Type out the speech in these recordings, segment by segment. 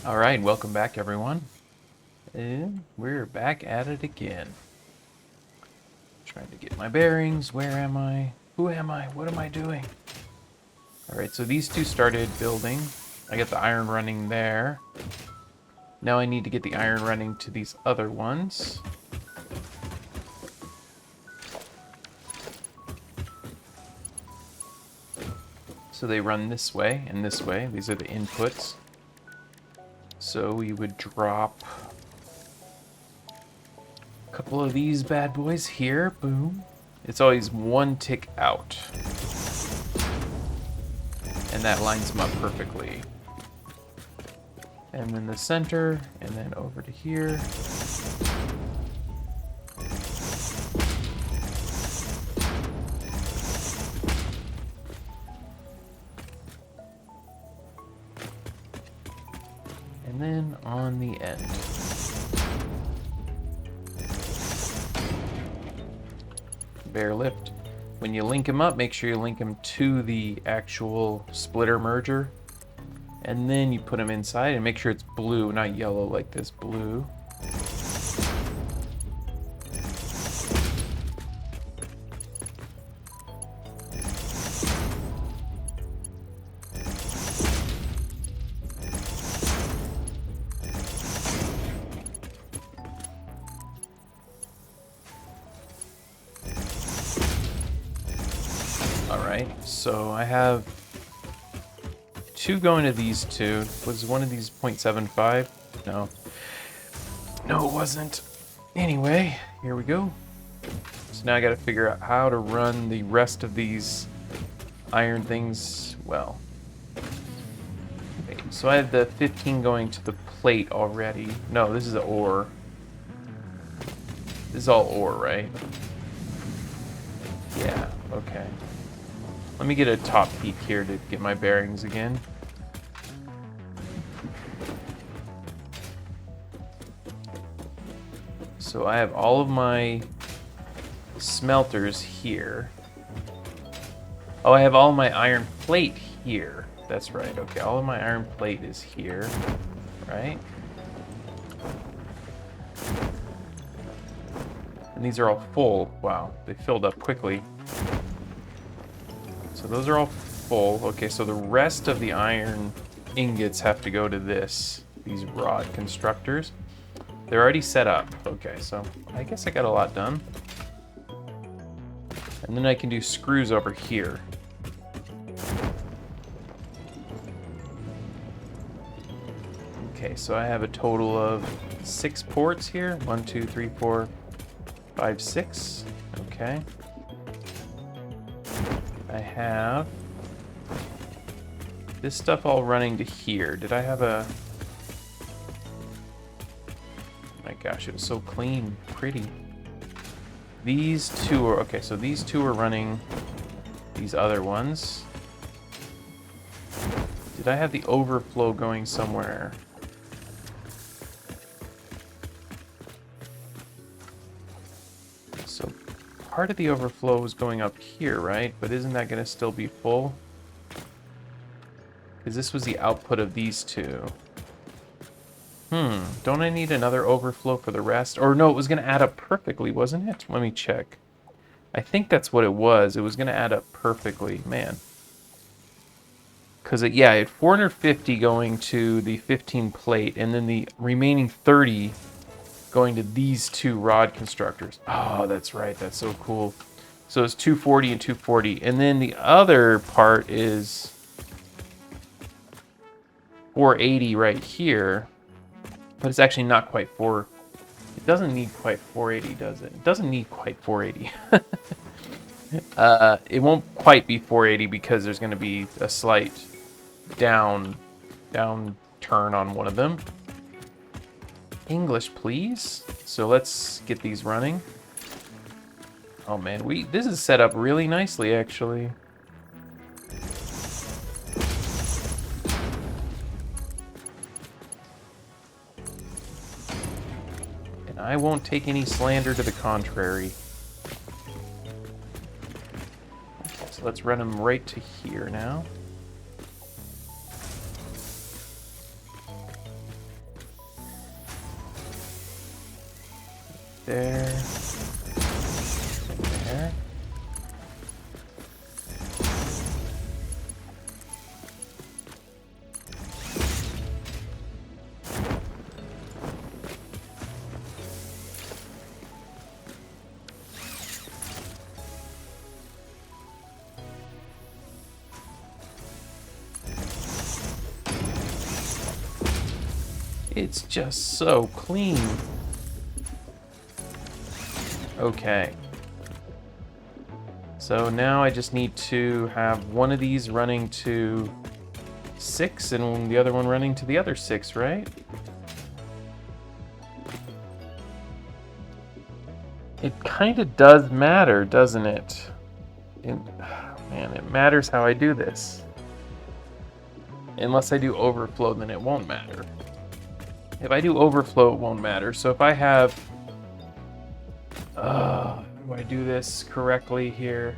Alright, welcome back everyone. And we're back at it again. Trying to get my bearings. Where am I? Who am I? What am I doing? Alright, so these two started building. I got the iron running there. Now I need to get the iron running to these other ones. So they run this way and this way. These are the inputs. So we would drop a couple of these bad boys here. Boom. It's always one tick out. And that lines them up perfectly. And then the center, and then over to here. And then on the end. Bare lipped. When you link them up, make sure you link them to the actual splitter merger. And then you put them inside and make sure it's blue, not yellow like this, blue. Alright, so I have two going to these two. Was one of these 0.75? No. No, it wasn't. Anyway, here we go. So now I gotta figure out how to run the rest of these iron things well. Okay, so I have the 15 going to the plate already. No, this is the ore. This is all ore, right? Yeah, okay. Let me get a top peek here to get my bearings again. So I have all of my smelters here. Oh, I have all my iron plate here. That's right. Okay, all of my iron plate is here, right? And these are all full. Wow, they filled up quickly. So those are all full. Okay, so the rest of the iron ingots have to go to these rod constructors. They're already set up. Okay, so I guess I got a lot done. And then I can do screws over here. Okay, so I have a total of 6 ports here. 1, 2, 3, 4, 5, 6. Okay. I have this stuff all running to here. Did I have a... My gosh, it was so clean, pretty. These two are... Okay, so these two are running these other ones. Did I have the overflow going somewhere? So part of the overflow is going up here, right? But isn't that going to still be full? Because this was the output of these two. Don't I need another overflow for the rest? Or no, it was going to add up perfectly, wasn't it? Let me check. I think that's what it was. It was going to add up perfectly. Man. Because, yeah, I had 450 going to the 15 plate, and then the remaining 30 going to these two rod constructors. Oh, that's right. That's so cool. So it's 240 and 240. And then the other part is 480 right here. But it's actually not quite 4. It doesn't need quite 480, does it? It doesn't need quite 480. It won't quite be 480 because there's going to be a slight down turn on one of them. English, please. So let's get these running. Oh man, this is set up really nicely, actually. And I won't take any slander to the contrary. Okay, so let's run them right to here now. there. There. It's just so clean. Okay. So now I just need to have one of these running to 6 and the other one running to the other 6, right? It kind of does matter, doesn't it? Man, it matters how I do this. Unless I do overflow, then it won't matter. If I do overflow, it won't matter. So if I have... do I do this correctly here?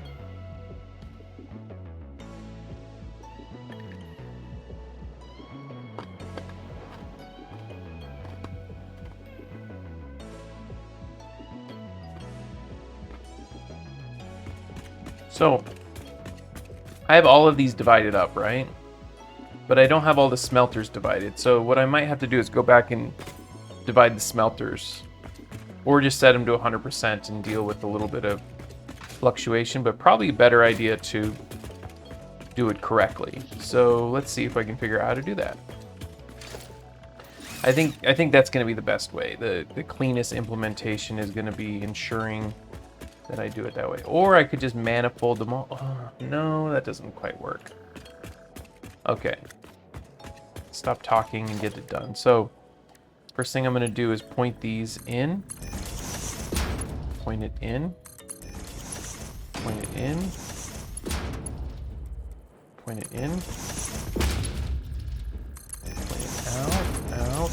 So, I have all of these divided up, right? But I don't have all the smelters divided. So what I might have to do is go back and divide the smelters. Or just set them to 100% and deal with a little bit of fluctuation. But probably a better idea to do it correctly. So let's see if I can figure out how to do that. I think that's going to be the best way. The cleanest implementation is going to be ensuring that I do it that way. Or I could just manifold them all. Oh, no, that doesn't quite work. Okay. Stop talking and get it done. So, first thing I'm going to do is point these in. Point it in. Point it in. Point it in. Point it out, out.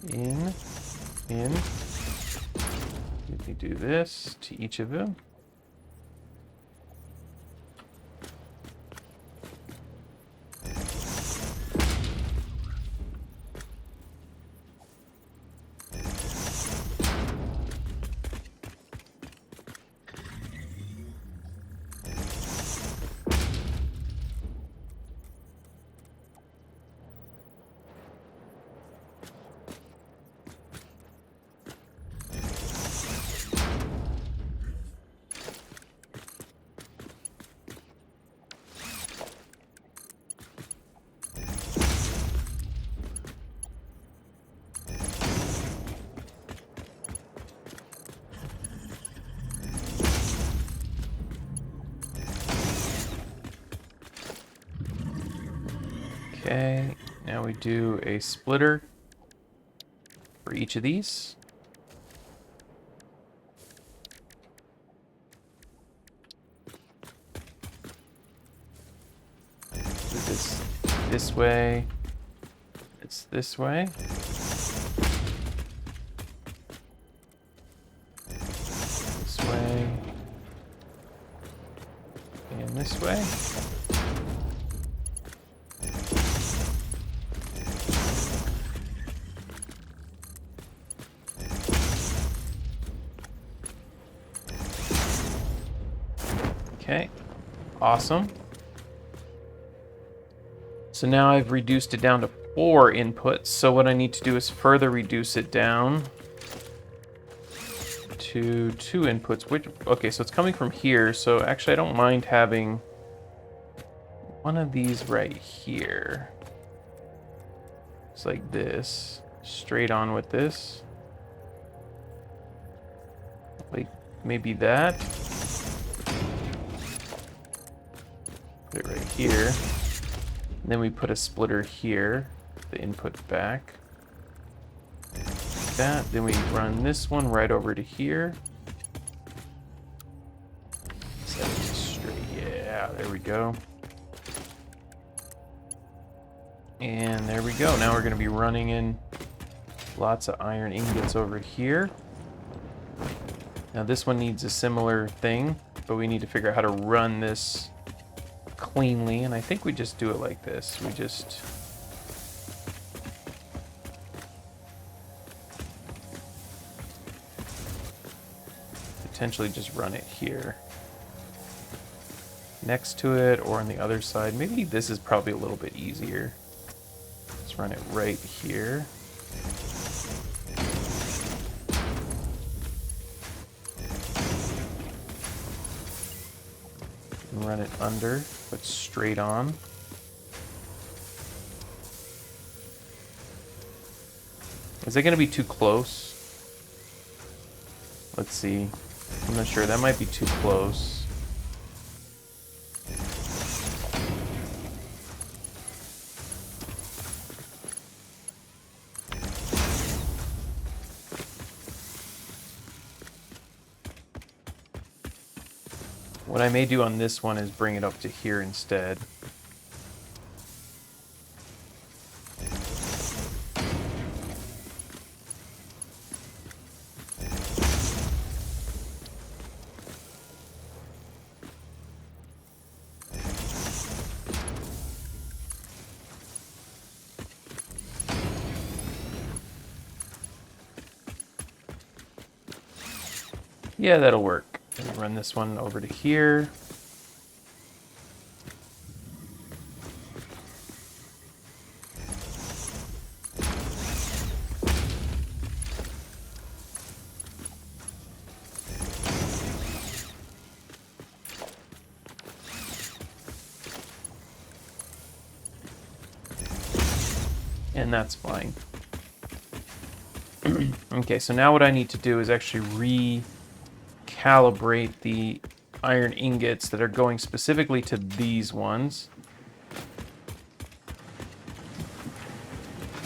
In. Let me do this to each of them. Okay, now we do a splitter for each of these. Do this way. It's this way. This way. And this way. Okay, awesome. So now I've reduced it down to 4 inputs. So what I need to do is further reduce it down to 2 inputs. Okay, so it's coming from here. So actually I don't mind having one of these right here. It's like this, straight on with this. Like maybe that. Put it right here. And then we put a splitter here, the input back. Like that. Then we run this one right over to here. Set it straight. Yeah, there we go. And there we go. Now we're going to be running in lots of iron ingots over here. Now this one needs a similar thing, but we need to figure out how to run this cleanly, and I think we just do it like this. We just potentially just run it here. Next to it or on the other side. Maybe this is probably a little bit easier. Let's run it right here. And run it under, but straight on. Is that going to be too close? Let's see. I'm not sure. That might be too close. What I may do on this one is bring it up to here instead. Yeah, that'll work. Run this one over to here. And that's fine. Okay, so now what I need to do is actually recalibrate the iron ingots that are going specifically to these ones.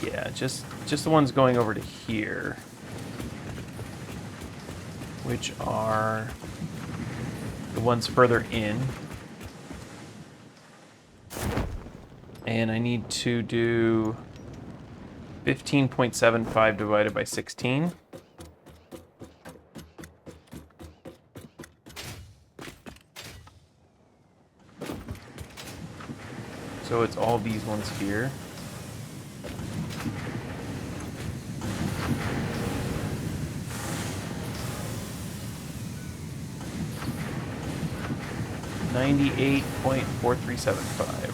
Yeah, just the ones going over to here, which are the ones further in. And I need to do 15.75 divided by 16. So it's all these ones here. $98.4375.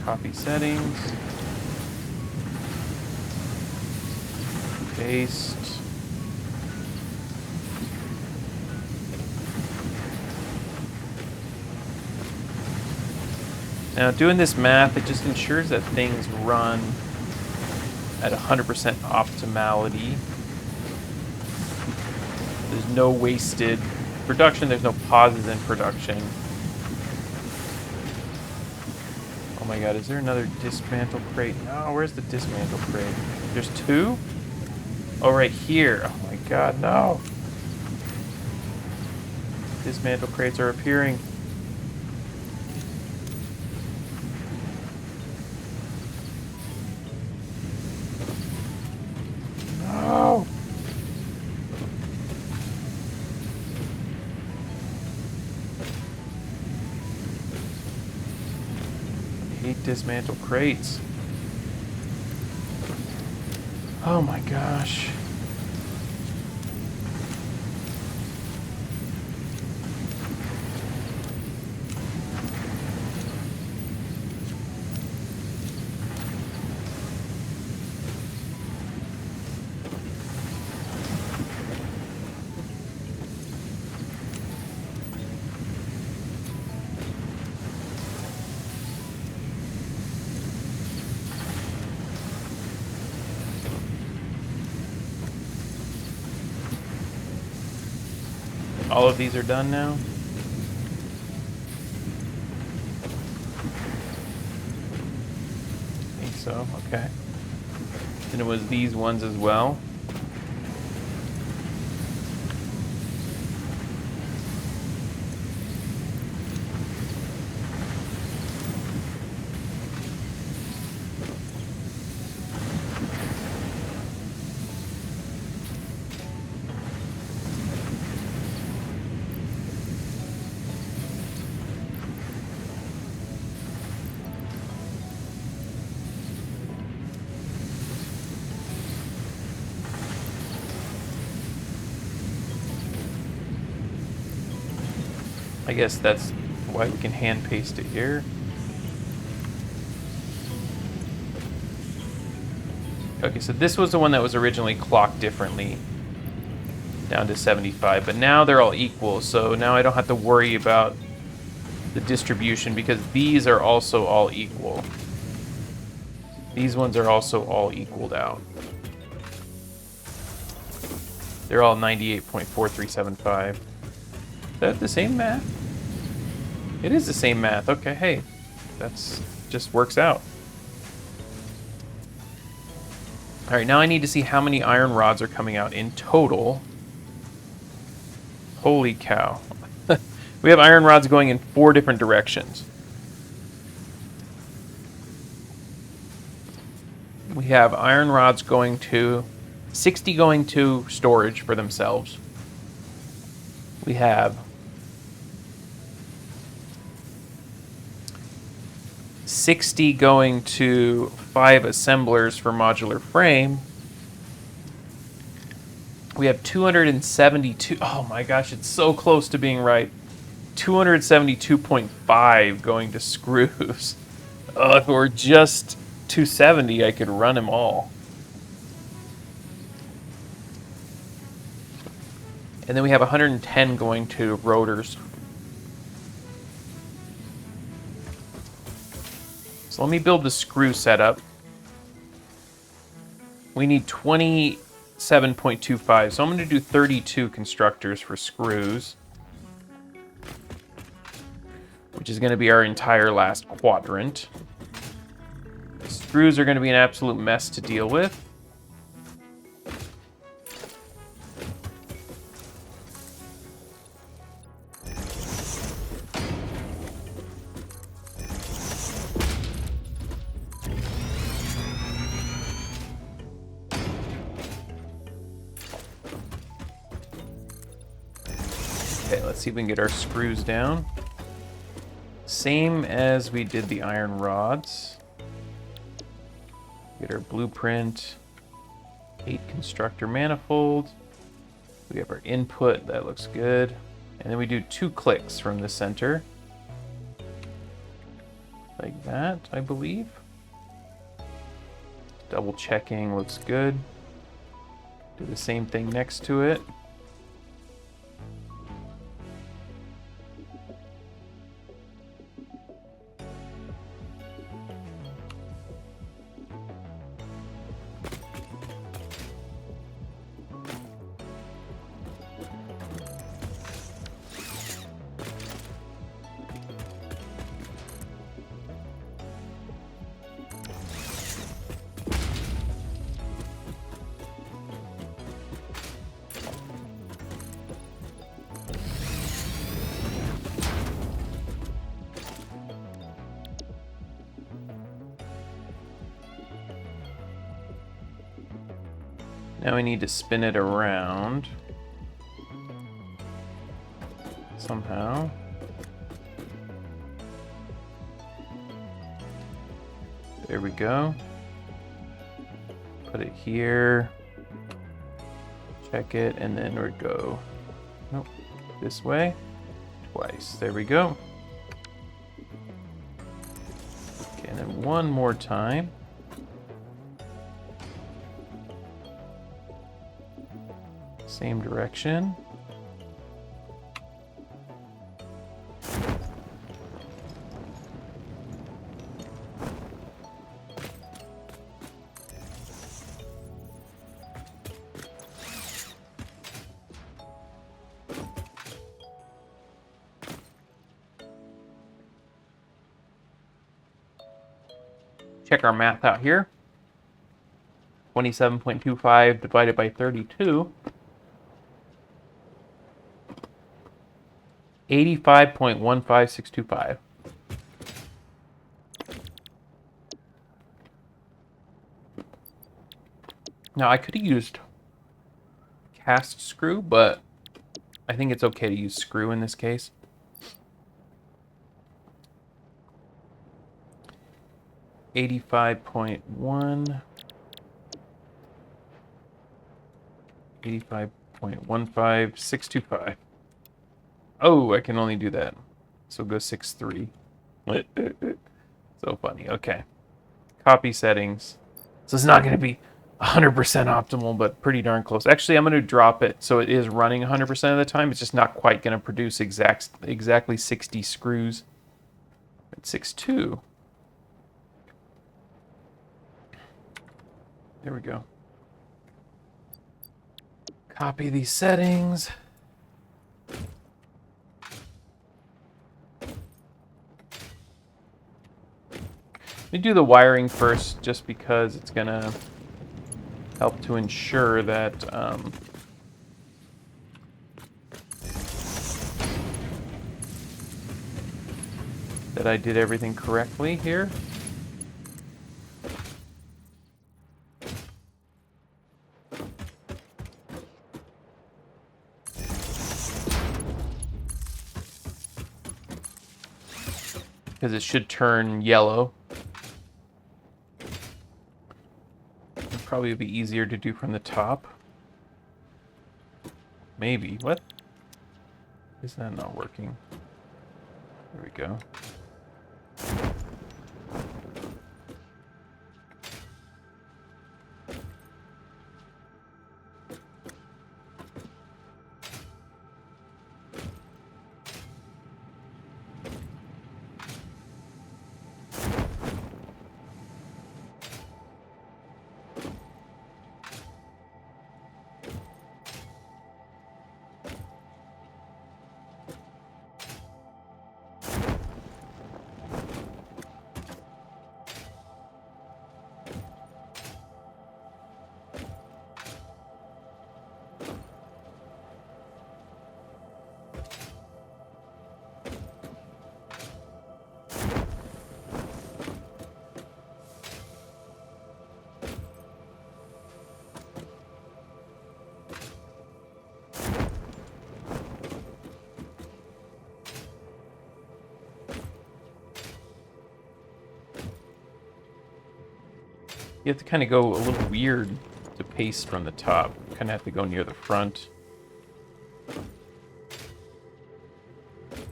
Copy settings. Paste. Now, doing this math, it just ensures that things run at 100% optimality. There's no wasted production, there's no pauses in production. Oh my god, is there another dismantle crate? No, where's the dismantle crate? There's two? Oh, right here. Oh my god, no. Dismantle crates are appearing. No. I hate dismantle crates. Oh my gosh. All of these are done now? I think so, okay. And it was these ones as well. I guess that's why we can hand paste it here. Okay, so this was the one that was originally clocked differently, down to 75, but now they're all equal, so now I don't have to worry about the distribution because these are also all equal. These ones are also all equaled out. They're all 98.4375. Is that the same math? It is the same math. Okay, hey, that's just works out. All right, now I need to see how many iron rods are coming out in total. Holy cow. We have iron rods going in 4 different directions. We have iron rods going to 60 going to storage for themselves. We have 60 going to 5 assemblers for modular frame. We have 272. Oh my gosh, it's so close to being right. 272.5 going to screws. If it were just 270, I could run them all. And then we have 110 going to rotors. So let me build the screw setup. We need 27.25, so I'm going to do 32 constructors for screws, which is going to be our entire last quadrant. The screws are going to be an absolute mess to deal with. Okay, let's see if we can get our screws down. Same as we did the iron rods. Get our blueprint. 8 constructor manifold. We have our input, that looks good. And then we do 2 clicks from the center. Like that, I believe. Double checking, looks good. Do the same thing next to it. Now we need to spin it around somehow. There we go. Put it here. Check it, and then we go. Nope. This way. Twice. There we go. Okay, and then one more time. Same direction. Check our math out here. 27.25 divided by 32. 85.15625. Now I could have used cast screw, but I think it's okay to use screw in this case. $85.1, 85.15625. Oh, I can only do that. So go 6.3. So funny. Okay. Copy settings. So it's not going to be 100% optimal, but pretty darn close. Actually, I'm going to drop it so it is running 100% of the time. It's just not quite going to produce exactly 60 screws. At 6.2. There we go. Copy these settings. Let me do the wiring first, just because it's going to help to ensure that that I did everything correctly here. Because it should turn yellow. It'd probably be easier to do from the top. Maybe. What? Is that not working? There we go. You have to kind of go a little weird to paste from the top. You kind of have to go near the front.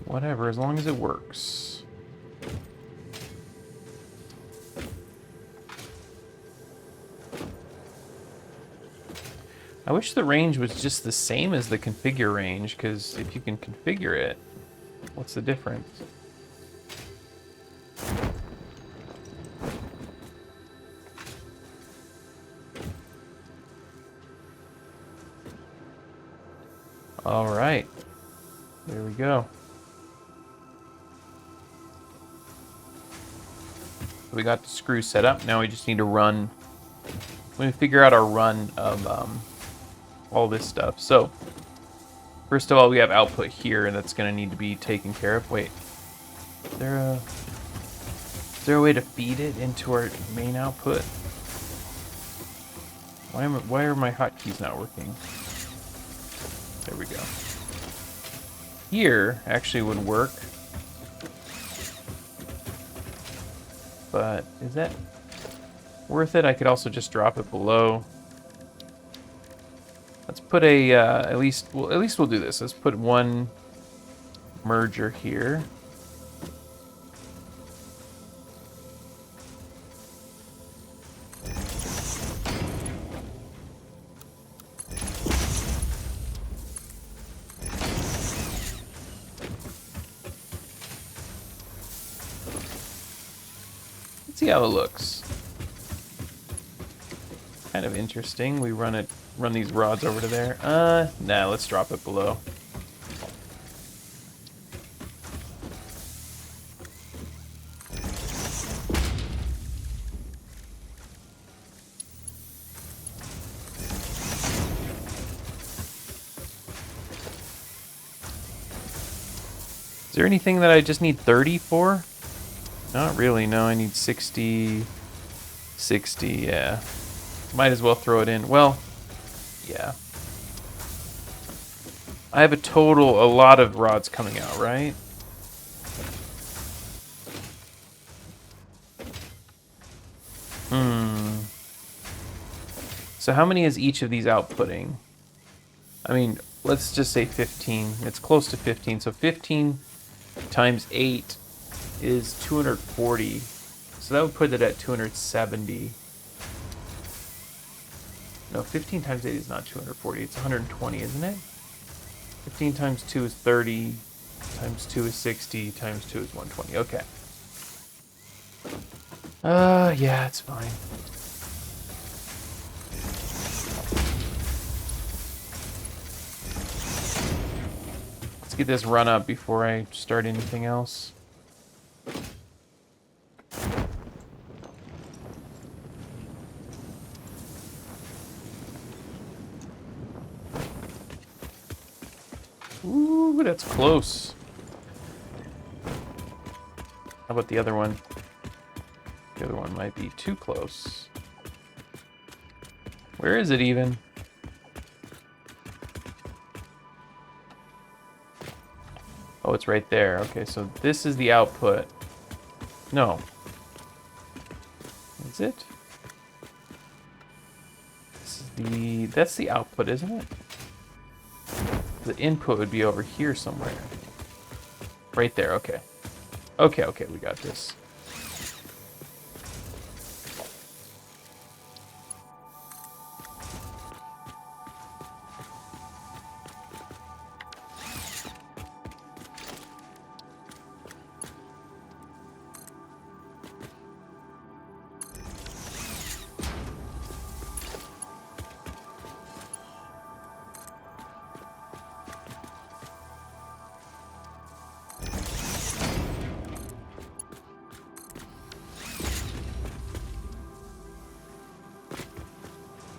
Whatever, as long as it works. I wish the range was just the same as the configure range, because if you can configure it, what's the difference? All right, there we go. We got the screw set up. Now we just need to run. We're going to figure out our run of all this stuff. So, first of all, we have output here, and that's going to need to be taken care of. Wait, is there a way to feed it into our main output? Why are my hotkeys not working? There we go. Here actually would work. But is that worth it? I could also just drop it below. Let's put a at least we'll do this. Let's put one merger here. See how it looks. Kind of interesting. We run these rods over to there. Nah, let's drop it below. Is there anything that I just need 30 for? Not really, no, I need 60, 60, yeah. Might as well throw it in. Well, yeah. I have a lot of rods coming out, right? So how many is each of these outputting? I mean, let's just say 15. It's close to 15. So 15 times 8 is 240. So that would put it at 270. No, 15 times 8 is not 240. It's 120, isn't it? 15 times 2 is 30. Times 2 is 60. Times 2 is 120. Okay. Yeah, it's fine. Let's get this run up before I start anything else. Ooh, that's close. How about the other one? The other one might be too close. Where is it even? Oh, it's right there. Okay, so this is the output. No. Is it? That's the output, isn't it? The input would be over here somewhere. Right there, okay. Okay, we got this.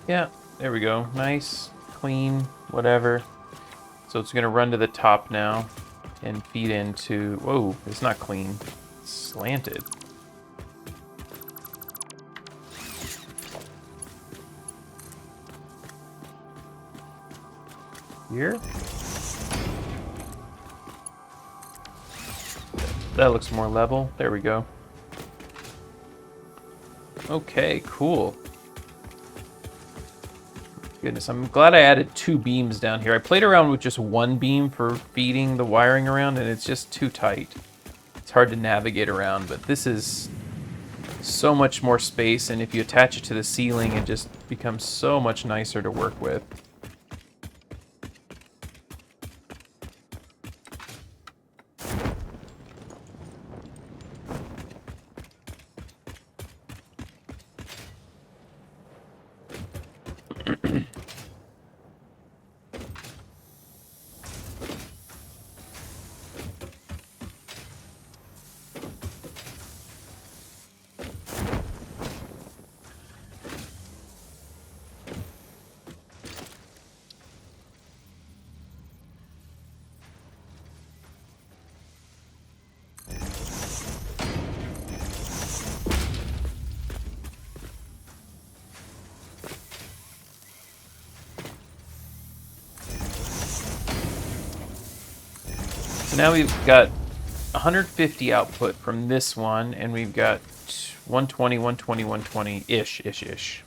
Yeah, there we go. Nice, clean, whatever. So it's going to run to the top now and feed into... Whoa, it's not clean. It's slanted. Here? That looks more level. There we go. Okay, cool. Goodness, I'm glad I added 2 beams down here. I played around with just 1 beam for feeding the wiring around, and it's just too tight. It's hard to navigate around, but this is so much more space, and if you attach it to the ceiling, it just becomes so much nicer to work with. So now we've got 150 output from this one, and we've got 120, 120, 120-ish.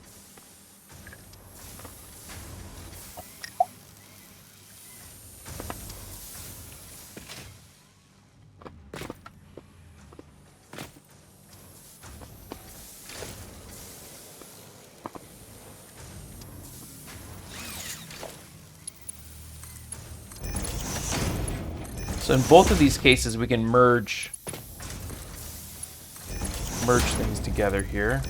So in both of these cases, we can merge things together here.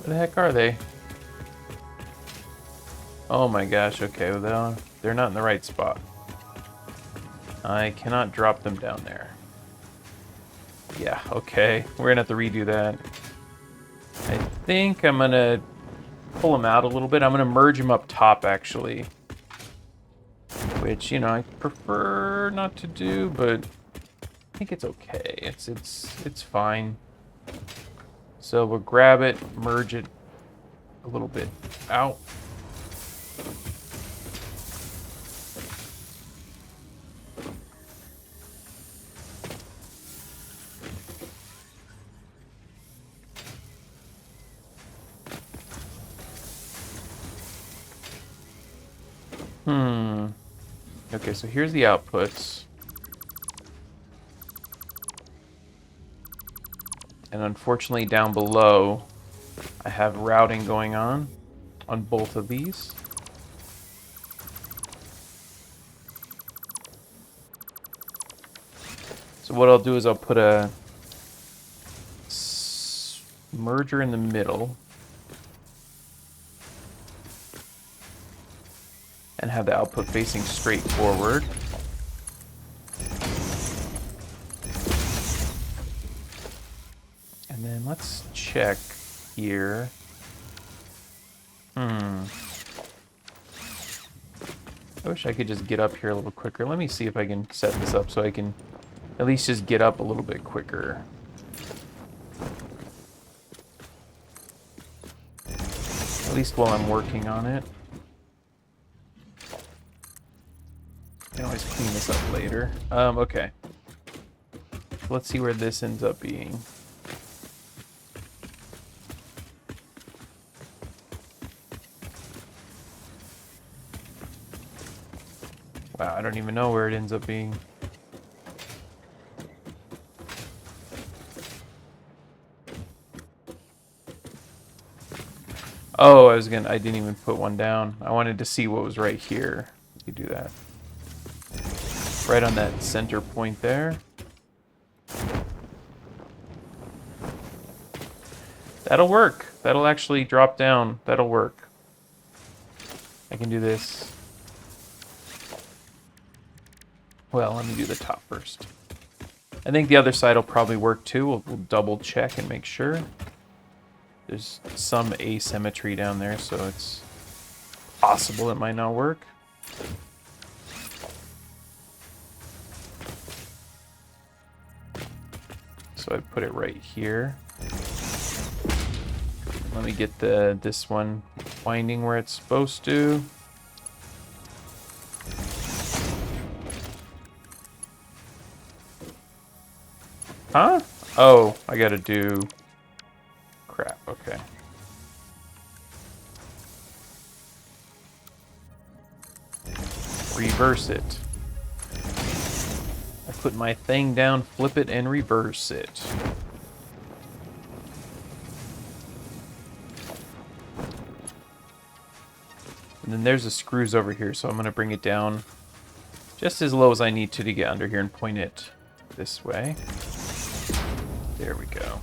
Where the heck are they? Oh my gosh, okay, well, they're not in the right spot. I cannot drop them down there. Yeah, okay, we're gonna have to redo that. I think I'm gonna pull them out a little bit. I'm going to merge them up top, actually. Which, you know, I prefer not to do, but I think it's okay. It's fine. So we'll grab it, merge it a little bit out. Okay, so here's the outputs. And unfortunately down below, I have routing going on both of these. So what I'll do is I'll put a merger in the middle. And have the output facing straight forward. And then let's check here. I wish I could just get up here a little quicker. Let me see if I can set this up so I can at least just get up a little bit quicker. At least while I'm working on it. I can always clean this up later. Okay. Let's see where this ends up being. Wow, I don't even know where it ends up being. Oh, I didn't even put one down. I wanted to see what was right here. You could do that. Right on that center point there. That'll work. That'll actually drop down. That'll work. I can do this. Well, let me do the top first. I think the other side will probably work too. We'll double check and make sure. There's some asymmetry down there, so it's possible it might not work. So I put it right here. Let me get this one winding where it's supposed to. Huh? Oh, I gotta do... Crap, okay. Reverse it. I put my thing down, flip it, and reverse it. And then there's the screws over here, so I'm going to bring it down just as low as I need to get under here and point it this way. There we go.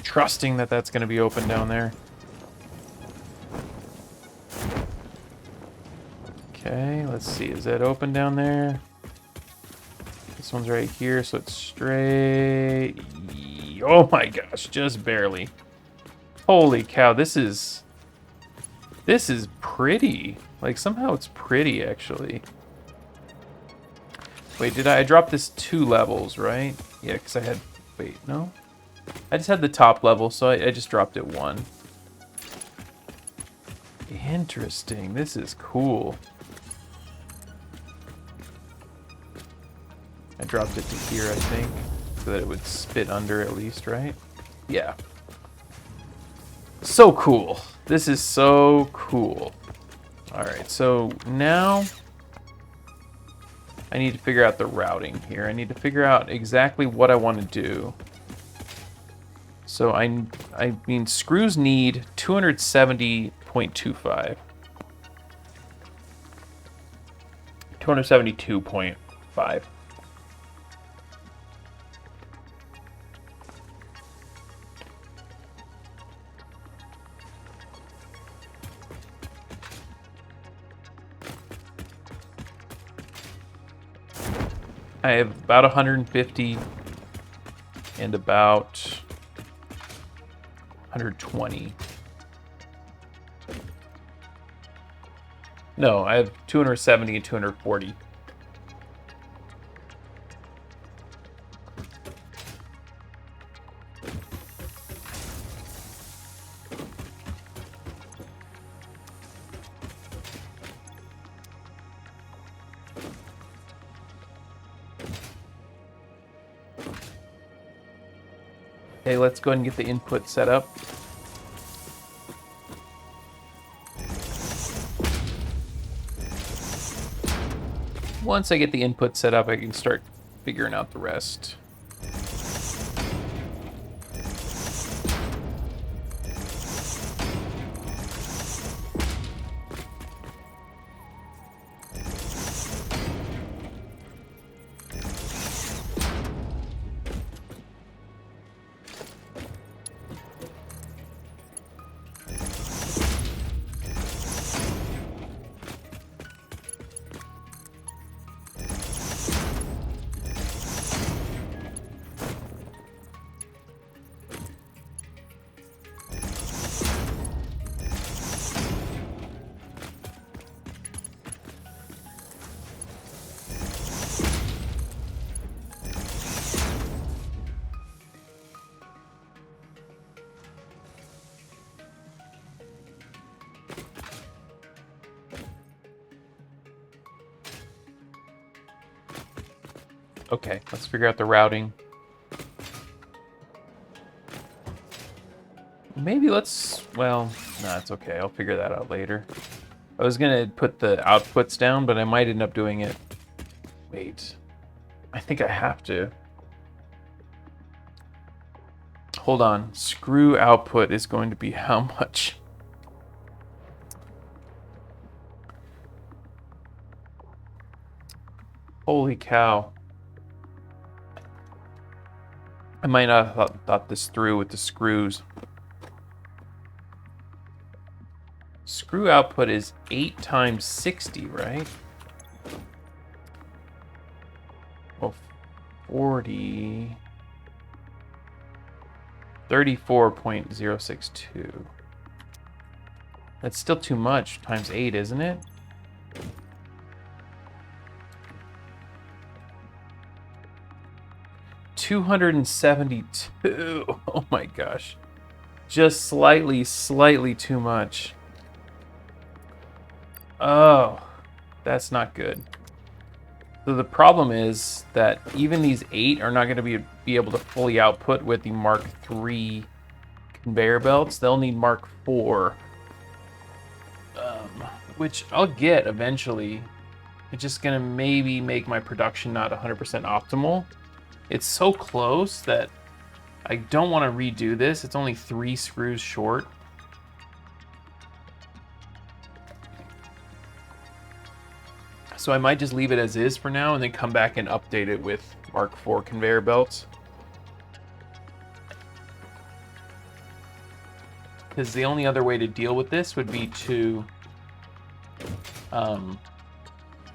Trusting that that's going to be open down there. Okay, let's see. Is that open down there? This one's right here, so it's straight. Oh my gosh, just barely. Holy cow, this is pretty. Like, somehow it's pretty, actually. Wait, I dropped this 2 levels, right? Yeah, because I had... Wait, no? I just had the top level, so I just dropped it 1. Interesting. This is cool. I dropped it to here, I think, so that it would spit under at least, right? Yeah. So cool. This is so cool. Alright, so now I need to figure out the routing here. I need to figure out exactly what I want to do. So I mean, screws need 270.25. 272.5. I have about 150 and about 120. No, I have 270 and 240. Okay, let's go ahead and get the input set up. Once I get the input set up, I can start figuring out the rest. Okay, let's figure out the routing. Maybe well, no, it's okay. I'll figure that out later. I was gonna put the outputs down, but I might end up doing it. Wait, I think I have to. Hold on, screw output is going to be how much? Holy cow. I might not have thought this through with the screws. Screw output is 8 times 60, right? Well, 40... 34.062. That's still too much times 8, isn't it? $272. Oh my gosh. Just slightly too much. Oh, that's not good. So the problem is that even these 8 are not going to be able to fully output with the Mark III conveyor belts. They'll need Mark IV, which I'll get eventually. It's just going to maybe make my production not 100% optimal. It's so close that I don't want to redo this. It's only 3 screws short. So I might just leave it as is for now and then come back and update it with Mark IV conveyor belts. Because the only other way to deal with this would be to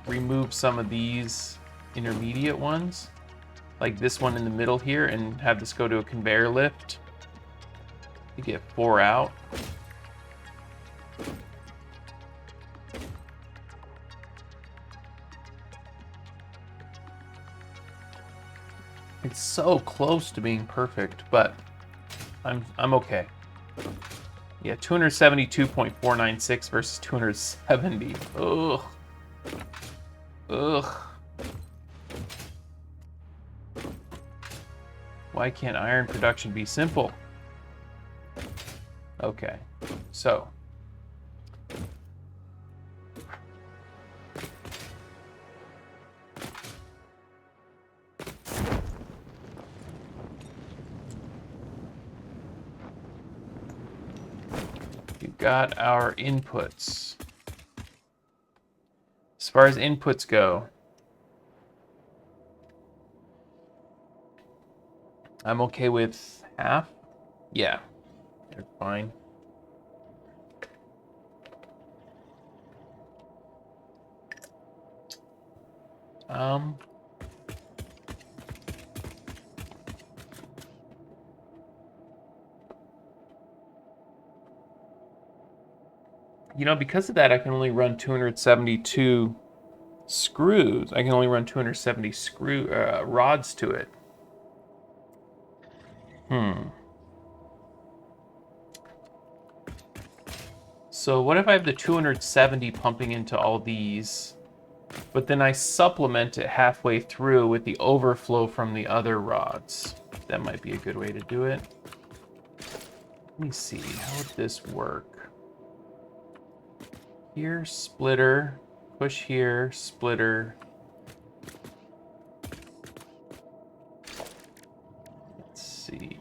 remove some of these intermediate ones, like this one in the middle here, and have this go to a conveyor lift to get 4 out. It's so close to being perfect, but I'm okay. Yeah, 272.496 versus 270. Ugh. Ugh. Why can't iron production be simple? Okay, so. got our inputs. As far as inputs go, I'm okay with half. Yeah, they're fine. You know, because of that, I can only run 272 screws. I can only run 270 rods to it. So what if I have the 270 pumping into all these, but then I supplement it halfway through with the overflow from the other rods? That might be a good way to do it. Let me see, how would this work? Here, splitter, push here, splitter. Let's see.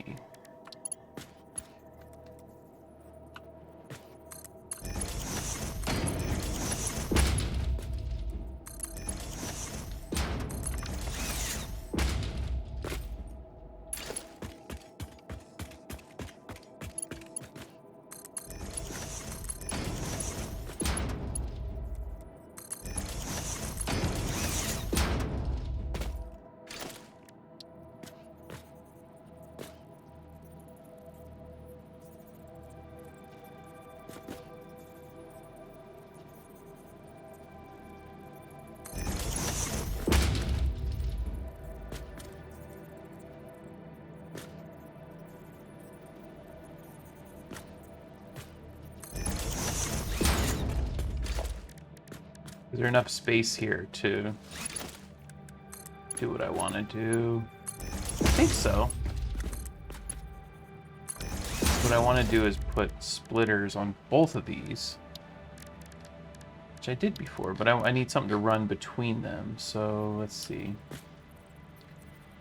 Is there enough space here to do what I want to do? I think so. What I want to do is put splitters on both of these, which I did before, but I need something to run between them. So let's see.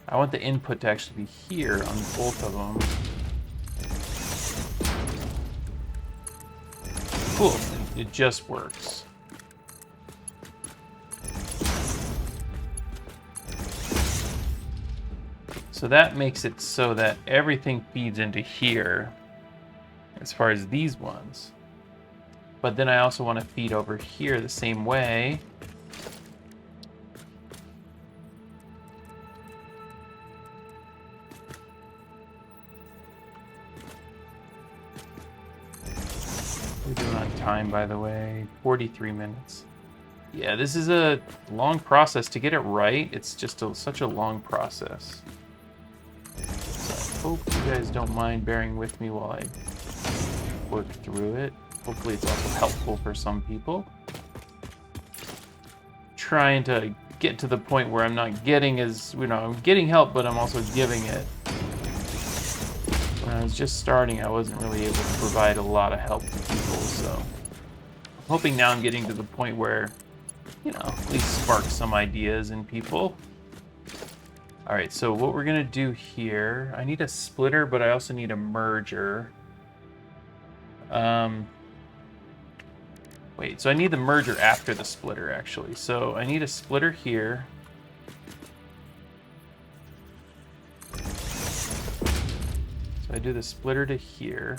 I want the input to actually be here on both of them. Cool, it just works. So that makes it so that everything feeds into here as far as these ones. But then I also want to feed over here the same way. We're doing on time, by the way, 43 minutes. Yeah, this is a long process to get it right. It's just such a long process. Hope you guys don't mind bearing with me while I work through it. Hopefully it's also helpful for some people. Trying to get to the point where I'm not getting I'm getting help, but I'm also giving it. When I was just starting, I wasn't really able to provide a lot of help to people, so I'm hoping now I'm getting to the point where, at least spark some ideas in people. All right, so what we're gonna do here, I need a splitter, but I also need a merger. Wait, so I need the merger after the splitter, actually. So I need a splitter here. So I do the splitter to here.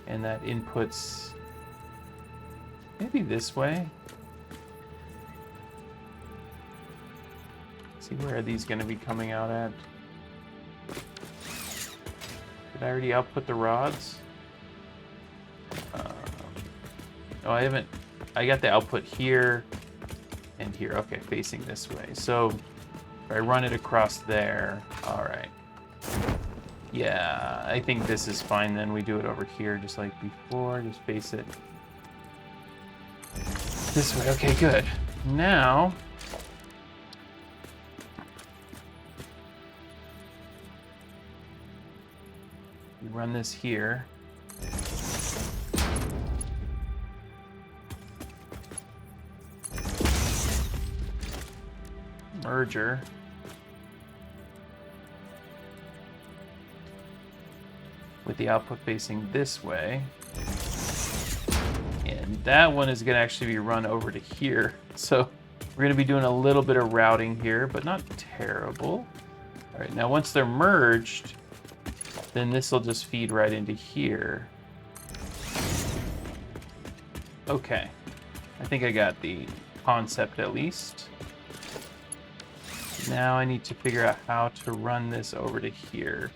And that inputs maybe this way. See, where are these going to be coming out at? Did I already output the rods? No, I haven't. I got the output here and here. Okay, facing this way. So if I run it across there, all right. Yeah, I think this is fine then. We do it over here just like before. Just face it this way. Okay, good. Now, we run this here. Merger. with the output facing this way. And that one is going to actually be run over to here. So we're going to be doing a little bit of routing here, but not terrible. All right, now once they're merged, then this will just feed right into here. Okay, I think I got the concept at least. Now I need to figure out how to run this over to here.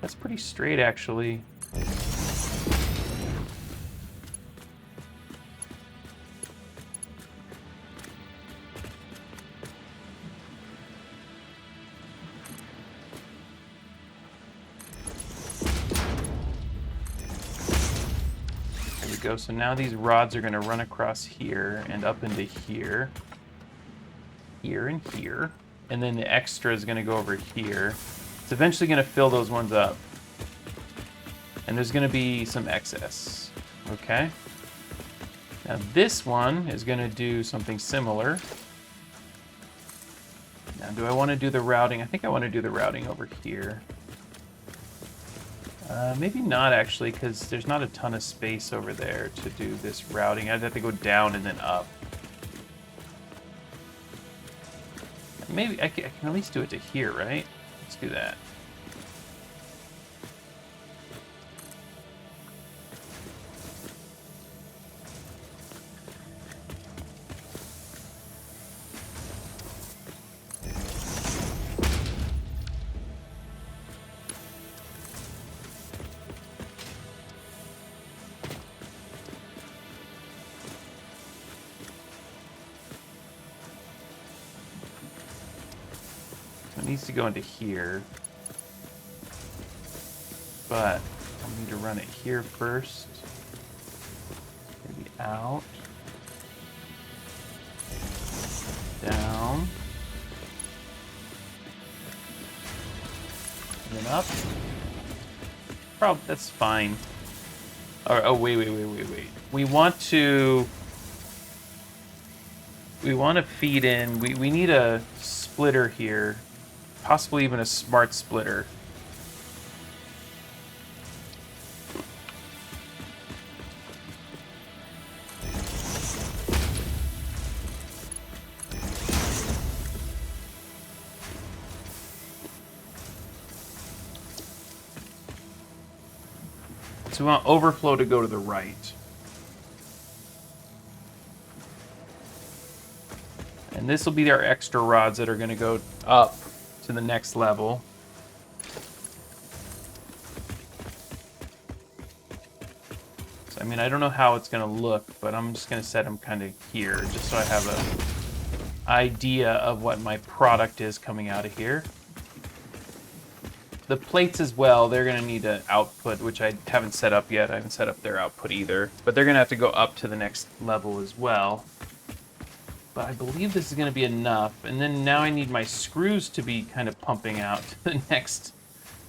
That's pretty straight, actually. There we go. So now these rods are going to run across here and up into here. Here and here. And then the extra is going to go over here. It's eventually going to fill those ones up. And there's going to be some excess. Okay. Now this one is going to do something similar. Now do I want to do the routing? I think I want to do the routing over here. Maybe not actually, because there's not a ton of space over there to do this routing. I'd have to go down and then up. Maybe I can at least do it to here, right? Let's do that. It needs to go into here, but I need to run it here first. Maybe out, down, and then up. Probably that's fine. Oh wait. We want to feed in. We need a splitter here. Possibly even a smart splitter. So we want overflow to go to the right. And this will be our extra rods that are going to go up to the next level. So, I mean, I don't know how it's going to look, but I'm just going to set them kind of here, just so I have an idea of what my product is coming out of here. The plates as well, they're going to need an output, which I haven't set up yet. I haven't set up their output either. But they're going to have to go up to the next level as well. But I believe this is going to be enough. And then now I need my screws to be kind of pumping out to the next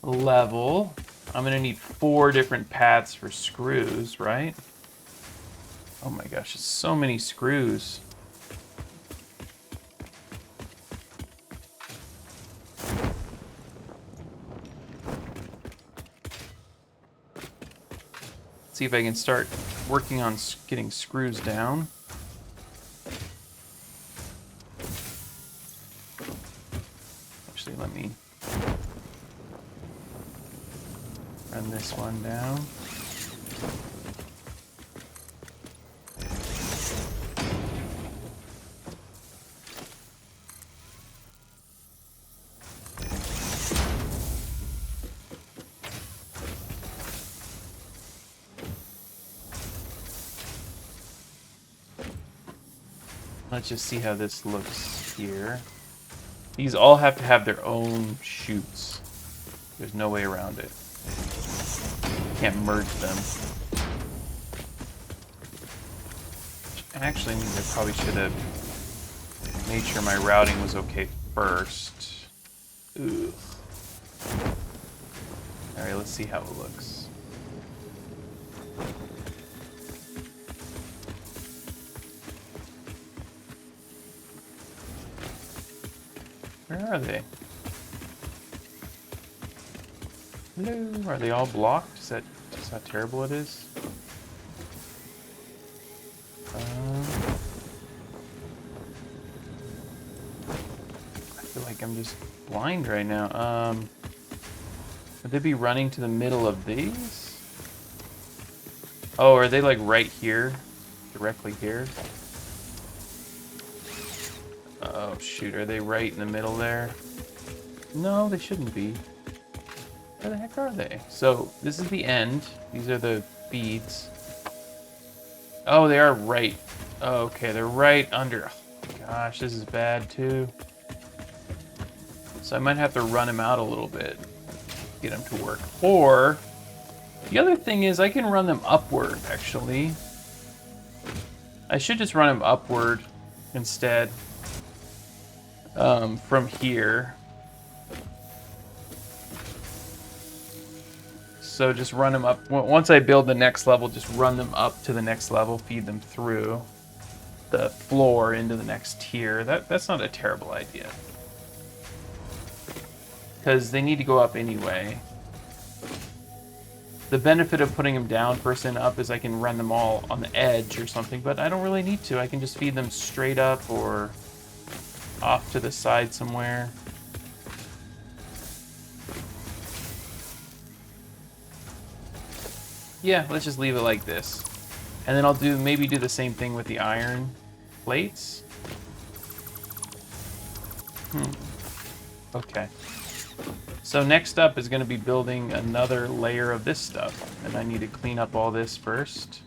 level. I'm going to need 4 different paths for screws, right? Oh my gosh, it's so many screws. Let's see if I can start working on getting screws down. Actually, let me run this one down. Let's just see how this looks here. These all have to have their own chutes. There's no way around it. Can't merge them. Which actually means I probably should have made sure my routing was okay first. Ugh. Alright, let's see how it looks. Where are they? Hello? Are they all blocked? Is that just how terrible it is? I feel like I'm just blind right now. Would they be running to the middle of these? Oh, are they like right here? Directly here? Oh shoot, are they right in the middle there? No, they shouldn't be. Where the heck are they? So, this is the end. These are the feeds. Oh, they are right. Oh, okay, they're right under. Oh, gosh, this is bad too. So I might have to run him out a little bit. Get him to work. Or, the other thing is I can run them upward, actually. I should just run him upward instead. From here. So just run them up. Once I build the next level, just run them up to the next level, feed them through the floor into the next tier. That's not a terrible idea. Because they need to go up anyway. The benefit of putting them down first and up is I can run them all on the edge or something, but I don't really need to. I can just feed them straight up or off to the side somewhere. Yeah, let's just leave it like this. And then I'll maybe do the same thing with the iron plates. Okay. So next up is going to be building another layer of this stuff. And I need to clean up all this first.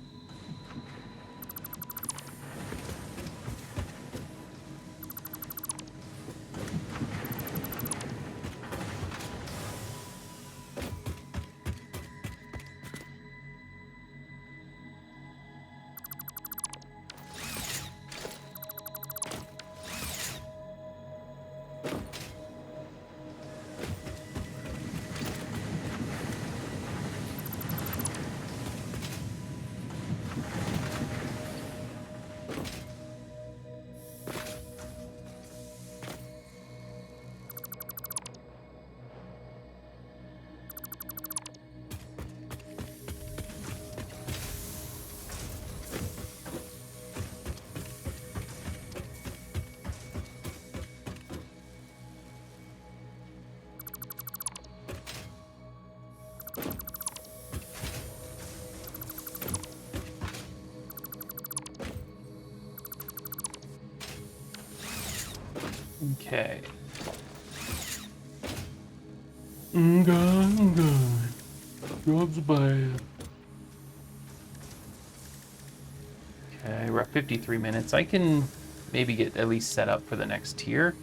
Okay. I'm good. Job's bad. Okay, we're at 53 minutes. I can maybe get at least set up for the next tier.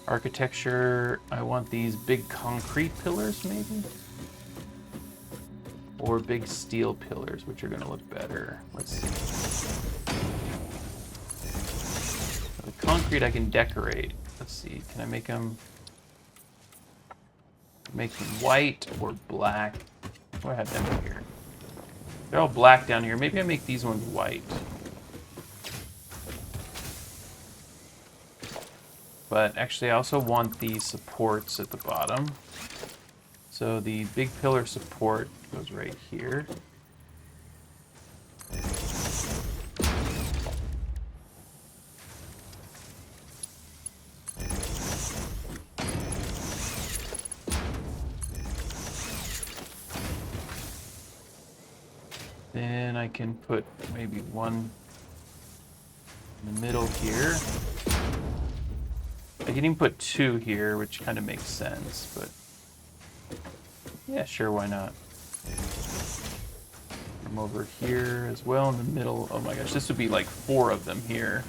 Architecture, I want these big concrete pillars, maybe? Or big steel pillars, which are going to look better. Let's see. The concrete I can decorate. Let's see, can I make them white or black? Oh, I have them here. They're all black down here. Maybe I make these ones white. But actually, I also want the supports at the bottom. So the big pillar support goes right here. Then I can put maybe one in the middle here. I can even put two here, which kind of makes sense, but yeah, sure, why not? Come over here as well in the middle. Oh my gosh, this would be like 4 of them here.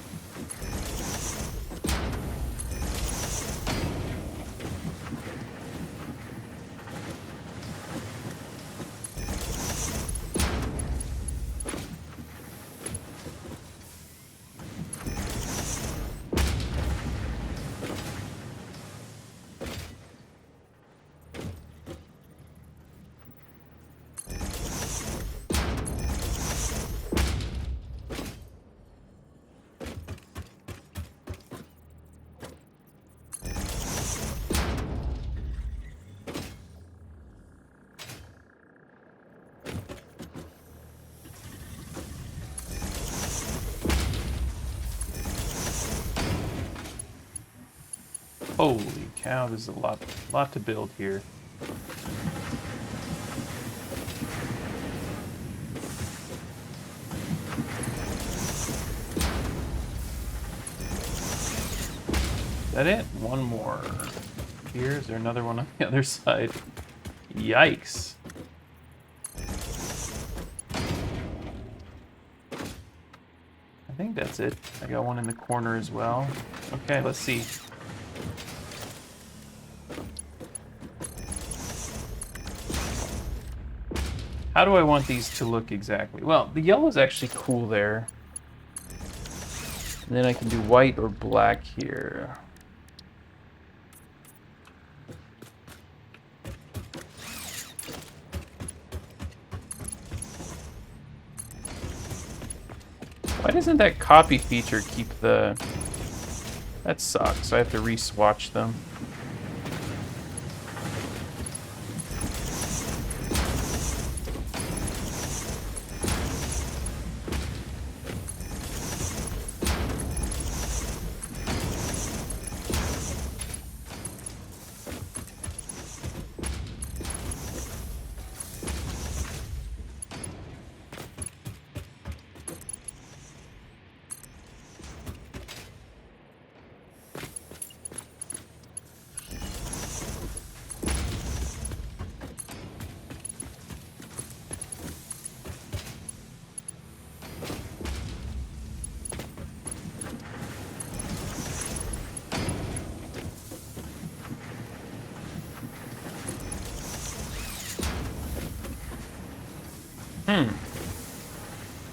Holy cow, there's a lot to build here. Is that it? One more. Here, is there another one on the other side? Yikes. I think that's it. I got one in the corner as well. Okay, let's see. How do I want these to look exactly? Well, the yellow's actually cool there. And then I can do white or black here. Why doesn't that copy feature keep the... That sucks. I have to re-swatch them.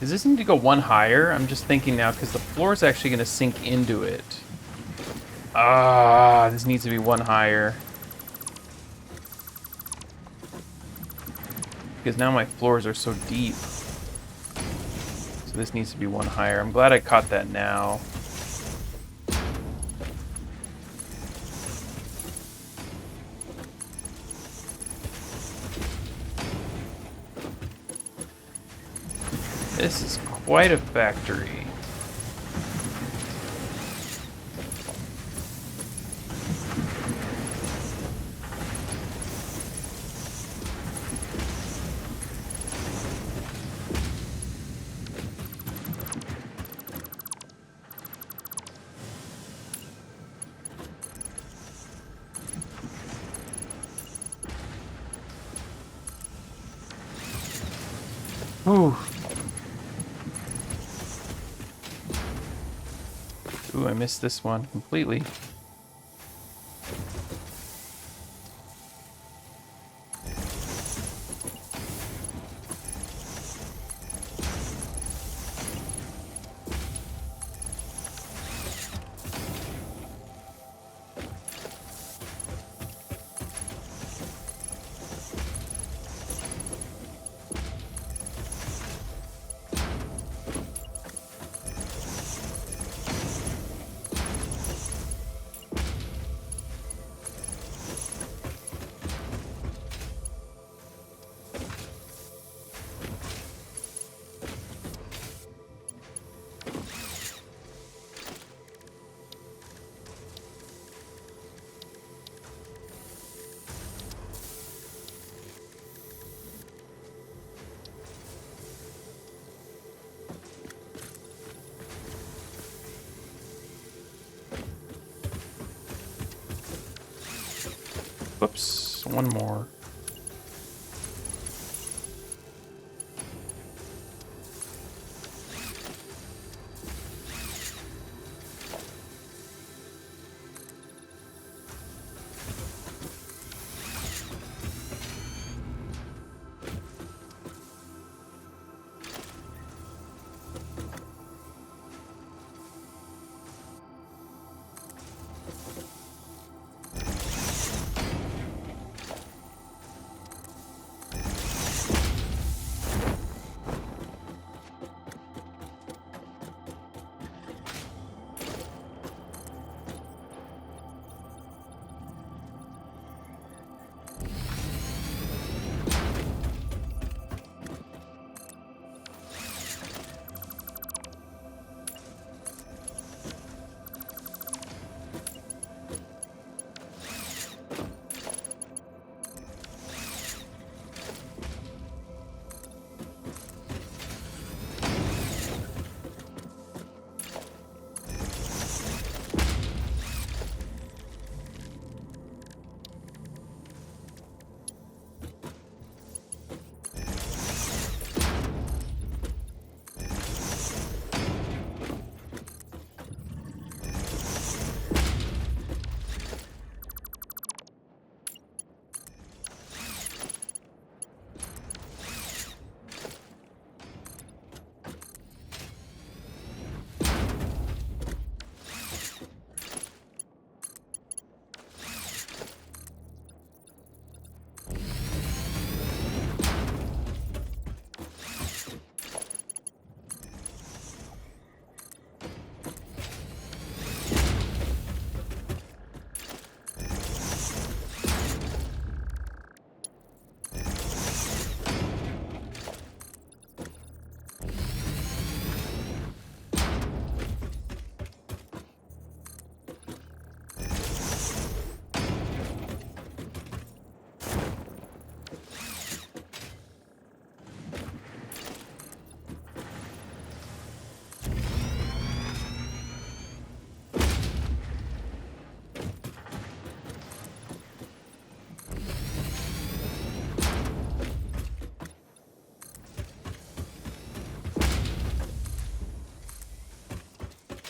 Does this need to go one higher? I'm just thinking now because the floor is actually going to sink into it. Ah, this needs to be one higher. Because now my floors are so deep. So this needs to be one higher. I'm glad I caught that now. This is quite a factory. Ooh. Ooh, I missed this one completely. Whoops, one more.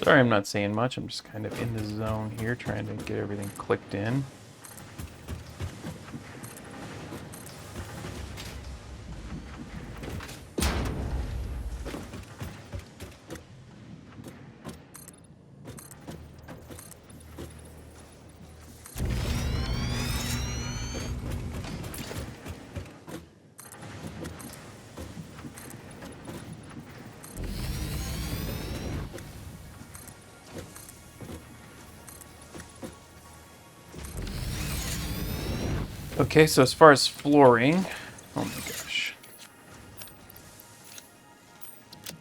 Sorry I'm not saying much. I'm just kind of in the zone here, trying to get everything clicked in. Okay, so as far as flooring, oh my gosh.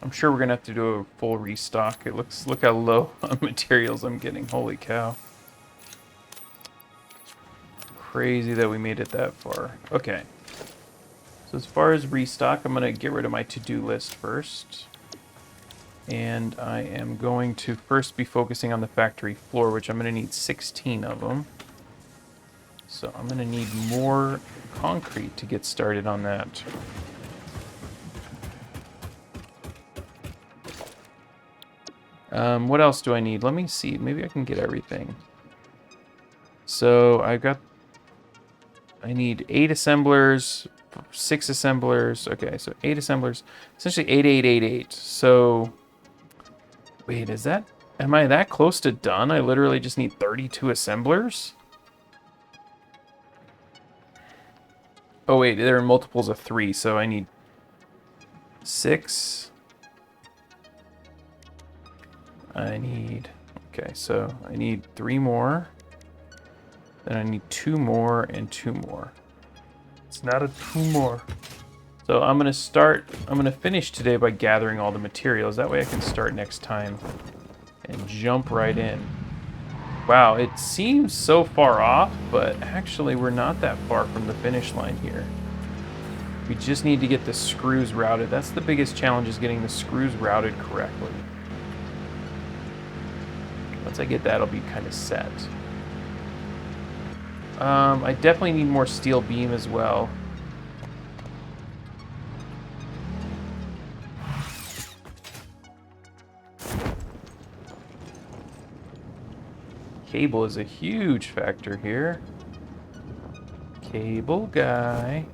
I'm sure we're gonna have to do a full restock. Look how low on materials I'm getting. Holy cow. Crazy that we made it that far. Okay. So as far as restock, I'm gonna get rid of my to-do list first. And I am going to first be focusing on the factory floor, which I'm gonna need 16 of them. So I'm gonna need more concrete to get started on that. What else do I need? Let me see. Maybe I can get everything. So I need 8 assemblers, 6 assemblers. Okay, so 8 assemblers. Essentially 8, 8, 8, 8. So wait, am I that close to done? I literally just need 32 assemblers? Oh wait, there are multiples of 3, so I need 6. Okay, so I need 3 more. Then I need 2 more and 2 more. It's not a 2 more. So I'm gonna finish today by gathering all the materials. That way I can start next time and jump right in. Wow, it seems so far off, but actually we're not that far from the finish line here. We just need to get the screws routed. That's the biggest challenge, is getting the screws routed correctly. Once I get that, I'll be kind of set. I definitely need more steel beam as well. Cable is a huge factor here. Cable guy.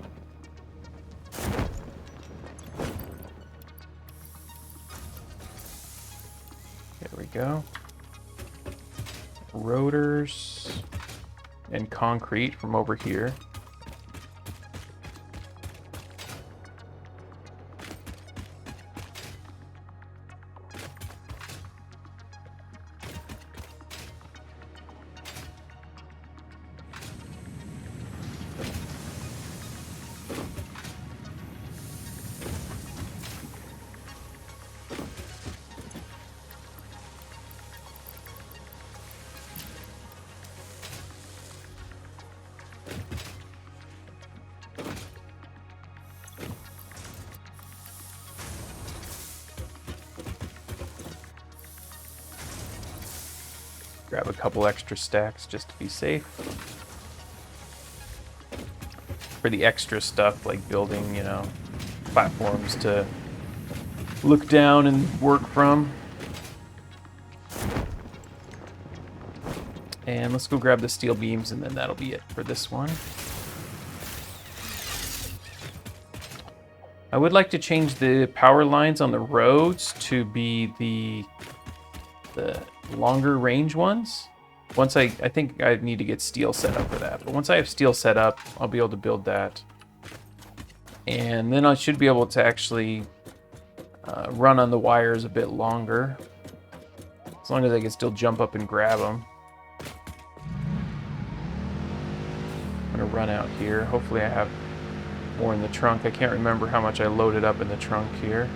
There we go. Rotors and concrete from over here. Grab a couple extra stacks just to be safe. For the extra stuff, like building, platforms to look down and work from. And let's go grab the steel beams, and then that'll be it for this one. I would like to change the power lines on the roads to be the longer range ones. Once I think I need to get steel set up for that. But once I have steel set up, I'll be able to build that. And then I should be able to actually run on the wires a bit longer. As long as I can still jump up and grab them. I'm gonna run out here. Hopefully I have more in the trunk. I can't remember how much I loaded up in the trunk here.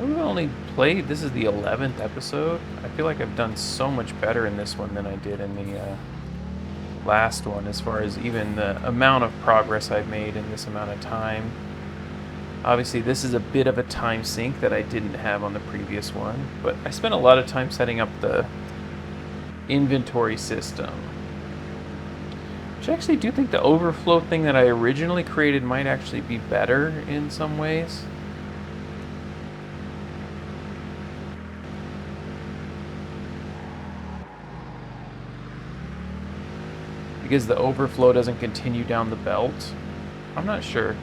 We've only played, this is the 11th episode. I feel like I've done so much better in this one than I did in the last one, as far as even the amount of progress I've made in this amount of time. Obviously, this is a bit of a time sink that I didn't have on the previous one, but I spent a lot of time setting up the inventory system. Which I actually do think the overflow thing that I originally created might actually be better in some ways. Because the overflow doesn't continue down the belt. I'm not sure.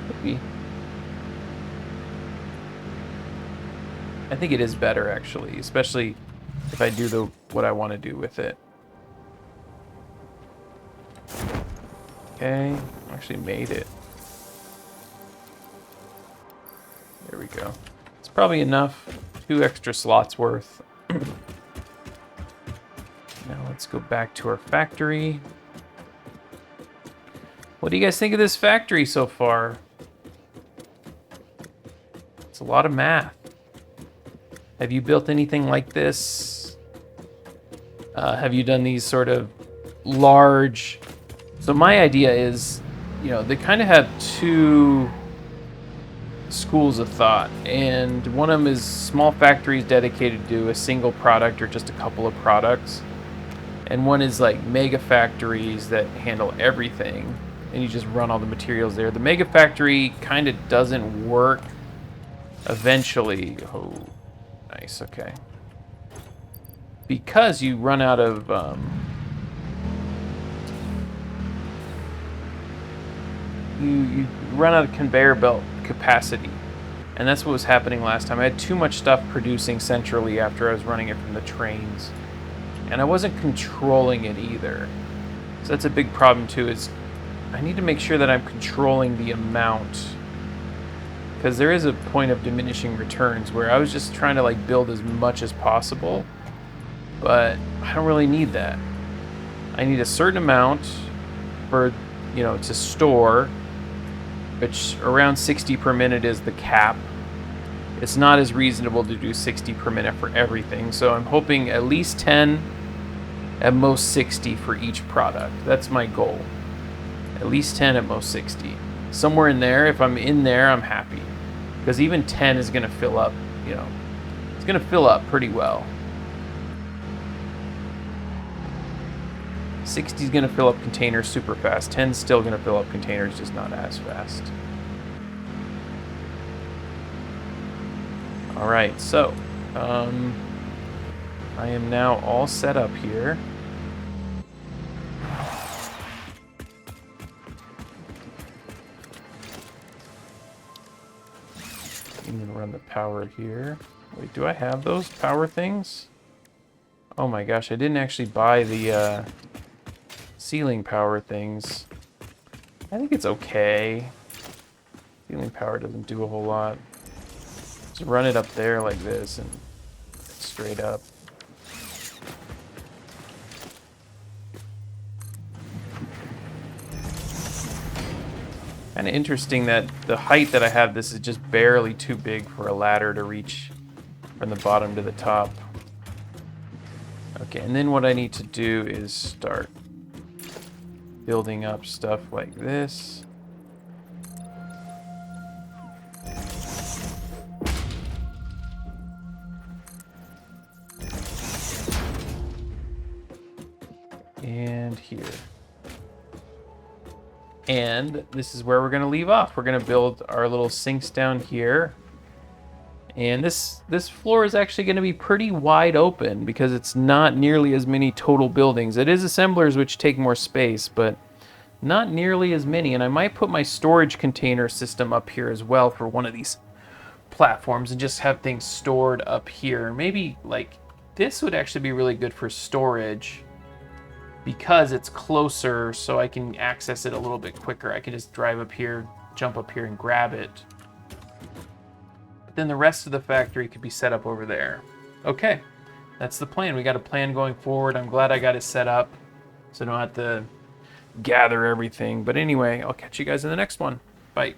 Could be. I think it is better, actually, especially if I do what I want to do with it. Okay, actually made it. There we go. It's probably enough. 2 extra slots worth. Now let's go back to our factory. What do you guys think of this factory so far? It's a lot of math. Have you built anything like this? Have you done these sort of large... So my idea is, you know, they kind of have 2 schools of thought. And one of them is small factories dedicated to a single product or just a couple of products. And one is like mega factories that handle everything. And you just run all the materials there. The mega factory kind of doesn't work eventually. Oh, nice, okay. Because you run out of... you run out of conveyor belt capacity. And that's what was happening last time. I had too much stuff producing centrally after I was running it from the trains. And I wasn't controlling it either. So that's a big problem too, is I need to make sure that I'm controlling the amount. Because there is a point of diminishing returns where I was just trying to like build as much as possible. But I don't really need that. I need a certain amount for, you know, to store, which around 60 per minute is the cap. It's not as reasonable to do 60 per minute for everything. So I'm hoping at least 10, at most 60 for each product. That's my goal. At least 10, at most 60. Somewhere in there, if I'm in there, I'm happy. Because even 10 is going to fill up, you know, it's going to fill up pretty well. 60 is going to fill up containers super fast. 10 is still going to fill up containers, just not as fast. All right, so I am now all set up here. I'm going to run the power here. Wait, do I have those power things? Oh my gosh, I didn't actually buy the ceiling power things. I think it's okay. Ceiling power doesn't do a whole lot. Just run it up there like this and straight up. Kind of interesting that the height that I have this is just barely too big for a ladder to reach from the bottom to the top. Okay, and then what I need to do is start building up stuff like this. And here. And this is where we're going to leave off. We're going to build our little sinks down here. And this floor is actually going to be pretty wide open because it's not nearly as many total buildings. It is assemblers which take more space, but not nearly as many. And I might put my storage container system up here as well for one of these platforms and just have things stored up here. Maybe like this would actually be really good for storage because it's closer, so I can access it a little bit quicker. I can just drive up here, jump up here and grab it. But then the rest of the factory could be set up over there. Okay, that's the plan. We got a plan going forward. I'm glad I got it set up so I don't have to gather everything. But anyway, I'll catch you guys in the next one. Bye.